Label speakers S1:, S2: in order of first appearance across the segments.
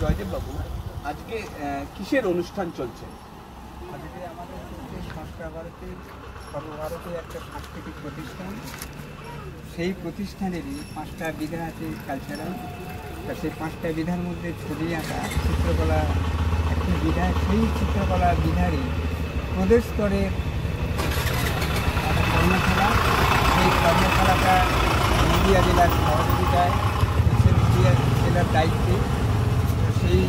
S1: জয়দেব বাবু, আজকে কিসের অনুষ্ঠান চলছে?
S2: আজকে আমাদের চলছে সংস্কার ভারতী, সর্বভারতীয় একটা সাংস্কৃতিক প্রতিষ্ঠান। সেই প্রতিষ্ঠানেরই 5টা বিধা আছে কালচারাল। তা সেই 5টা বিধার মধ্যে ছবি আঁকা, চিত্রকলা একটি বিধা। সেই চিত্রকলা বিধারই প্রদেশ স্তরের কর্মশালা। সেই কর্মশালাটা নদীয়া জেলার সহযোগিতায়, নদীয়া জেলার দায়িত্বে। সেই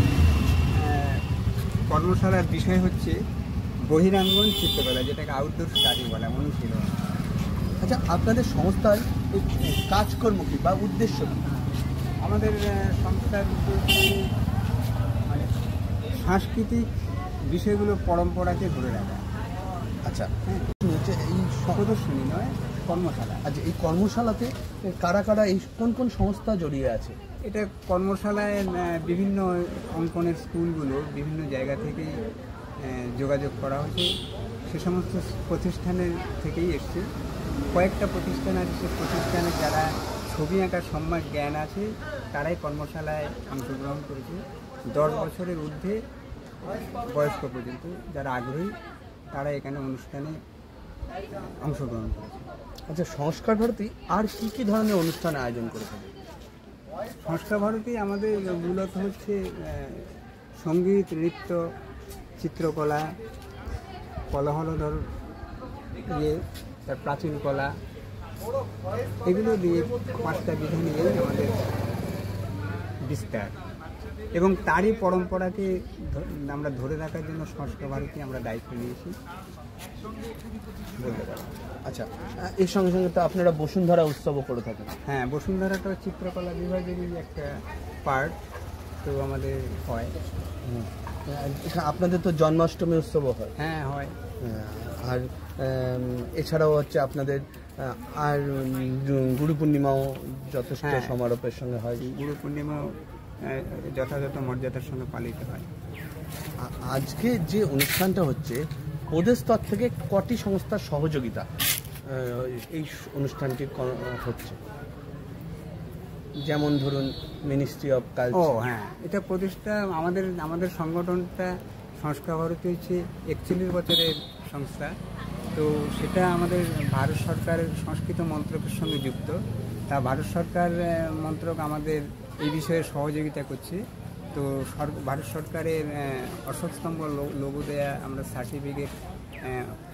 S2: কর্মশালার বিষয় হচ্ছে বহিরাঙ্গন চিত্রকলা, যেটাকে আউটডোর স্টাডি বলা, অনুশীলন।
S1: আচ্ছা, আপনাদের সংস্থার কাজকর্ম কি বা উদ্দেশ্য কি?
S2: আমাদের সংস্থার উদ্দেশ্য মানে সাংস্কৃতিক বিষয়গুলো, পরম্পরাকে ধরে রাখা।
S1: আচ্ছা, হচ্ছে এই
S2: প্রদর্শনী নয়, কর্মশালা।
S1: আচ্ছা, এই কর্মশালাতে কারা কারা, এই কোন কোন সংস্থা জড়িয়ে আছে?
S2: এটা কর্মশালায় বিভিন্ন অঙ্কনের স্কুলগুলো বিভিন্ন জায়গা থেকেই যোগাযোগ করা হয়েছে। সে সমস্ত প্রতিষ্ঠানের থেকেই এসছে। কয়েকটা প্রতিষ্ঠান আছে, সে প্রতিষ্ঠানে যারা ছবি আঁকার সম্যক জ্ঞান আছে তারাই কর্মশালায় অংশগ্রহণ করেছে। 10 বছরের ঊর্ধ্বে বয়স্ক পর্যন্ত যারা আগ্রহী তারা এখানে অনুষ্ঠানে অংশগ্রহণ করেছে।
S1: আচ্ছা, সংস্কার ভারতী আর কি কি ধরনের অনুষ্ঠান আয়োজন করে থাকে?
S2: সংস্কার ভারতী আমাদের মূলত হচ্ছে সঙ্গীত, নৃত্য, চিত্রকলা, কলাহলধর তার প্রাচীন কলা, এগুলো দিয়ে 5টা বিধা নিয়েই আমাদের বিস্তার। এবং তারই পরম্পরাকে আমরা ধরে রাখার জন্য সংস্কার ভারতী আমরা দায়িত্ব নিয়েছি বলতে পারি।
S1: আচ্ছা, এর সঙ্গে সঙ্গে তো আপনারা বসুন্ধরা উৎসবও করে থাকেন।
S2: হ্যাঁ, বসুন্ধরাটা চিত্রকলা বিভাগেরই একটা পার্ট, তো আমাদের হয়।
S1: আপনাদের তো জন্মাষ্টমী উৎসবও হয়।
S2: হ্যাঁ, হয়।
S1: আর এছাড়াও হচ্ছে আপনাদের আর গুরু পূর্ণিমাও যথেষ্ট সমারোহের সঙ্গে হয়।
S2: গুরু পূর্ণিমাও যথাযথ মর্যাদার সঙ্গে পালিত হয়।
S1: আজকে যে অনুষ্ঠানটা হচ্ছে, প্রদেশ স্তর থেকে কটি সংস্থার সহযোগিতা এই অনুষ্ঠানটি হচ্ছে? যেমন ধরুন মিনিস্ট্রি অফ কালচার।
S2: হ্যাঁ, এটা প্রতিষ্ঠা আমাদের সংগঠনটা সংস্কার ভারতী হচ্ছে 41 বছরের সংস্থা। তো সেটা আমাদের ভারত সরকারের সংস্কৃত মন্ত্রকের সঙ্গে যুক্ত। তা ভারত সরকার মন্ত্রক আমাদের এই বিষয়ে সহযোগিতা করছে। তো ভারত সরকারের অশোক স্তম্ভ লোগো দেয়া আমরা সার্টিফিকেট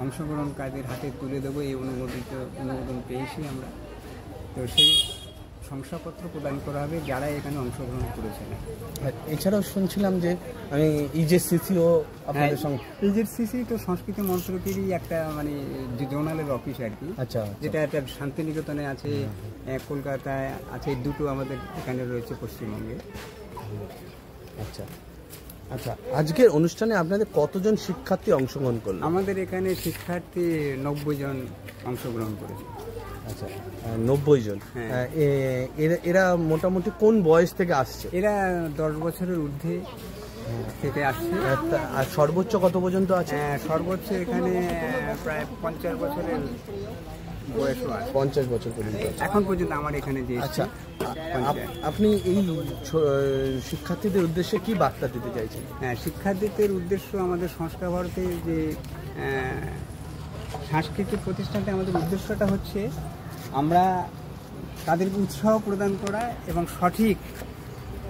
S2: অংশগ্রহণকারীদের হাতে তুলে দেবো। এই অনুমোদন পেয়েছি আমরা। তো সেই শংসাপত্র প্রদান করা হবে যারা এখানে অংশগ্রহণ করেছেন।
S1: এছাড়াও শুনছিলাম যে আমি ইজেসিসিও আপনাদের সঙ্গে।
S2: ইজেসিসি তো সংস্কৃতি মন্ত্রকেরই একটা মানে জোনালের অফিস আর কি।
S1: আচ্ছা,
S2: যেটা একটা শান্তিনিকেতনে আছে, কলকাতায় আছে, দুটো আমাদের এখানে রয়েছে পশ্চিমবঙ্গে।
S1: আচ্ছা আচ্ছা, আজকের অনুষ্ঠানে আপনাদের কতজন শিক্ষার্থী অংশগ্রহণ করলো?
S2: আমাদের এখানে শিক্ষার্থী 90 জন অংশগ্রহণ করেছে।
S1: আচ্ছা, 90 জন। এরা মোটামুটি কোন বয়স থেকে আসছে?
S2: এরা 10 বছরের ঊর্ধ্বে থেকে আসছে।
S1: আর সর্বোচ্চ কত পর্যন্ত আছে?
S2: সর্বোচ্চ এখানে প্রায় 50 বছরের বয়সও আছে।
S1: 50 বছর পর্যন্ত
S2: এখন পর্যন্ত আমার এখানে যে।
S1: আচ্ছা, আপনি এই শিক্ষার্থীদের উদ্দেশ্যে কি বার্তা দিতে চাইছেন?
S2: হ্যাঁ, শিক্ষার্থীদের উদ্দেশ্য আমাদের সংস্কার ভারতীর যে সাংস্কৃতিক প্রতিষ্ঠানটা, আমাদের উদ্দেশ্যটা হচ্ছে আমরা তাদেরকে উৎসাহ প্রদান করা এবং সঠিক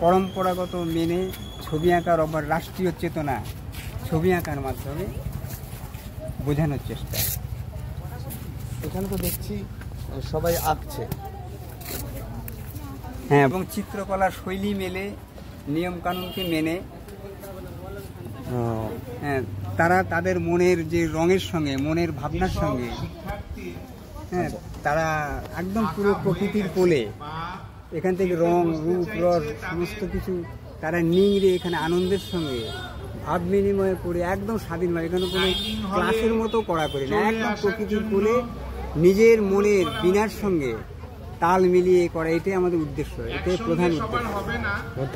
S2: পরম্পরাগত মেনে ছবি আঁকার রাষ্ট্রীয় চেতনা ছবি আঁকার মাধ্যমে বোঝানোর চেষ্টা।
S1: এখানে তো দেখছি সবাই আঁকছে।
S2: হ্যাঁ, এবং চিত্রকলার শৈলী মেনে, নিয়মকানুনকে মেনে তারা তাদের মনের যে রঙের সঙ্গে, মনের ভাবনার সঙ্গে, হ্যাঁ, তারা একদম পুরো প্রকৃতির কোলে এখান থেকে রং, রূপ, রস সমস্ত কিছু তারা নিংড়ে এখানে আনন্দের সঙ্গে ভাব বিনিময় করে একদম স্বাধীনভাবে, এখানে কোনো ক্লাসের মতো করা করি না, একদম প্রকৃতির কোলে নিজের মনের বীণার সঙ্গে তাল মিলিয়ে করা, এটাই আমাদের উদ্দেশ্য, এটাই প্রধান উদ্দেশ্য।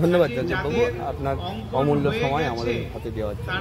S1: ধন্যবাদ জয়দেব বাবু, আপনার অমূল্য সময় আমাদের হাতে দেওয়ার জন্য।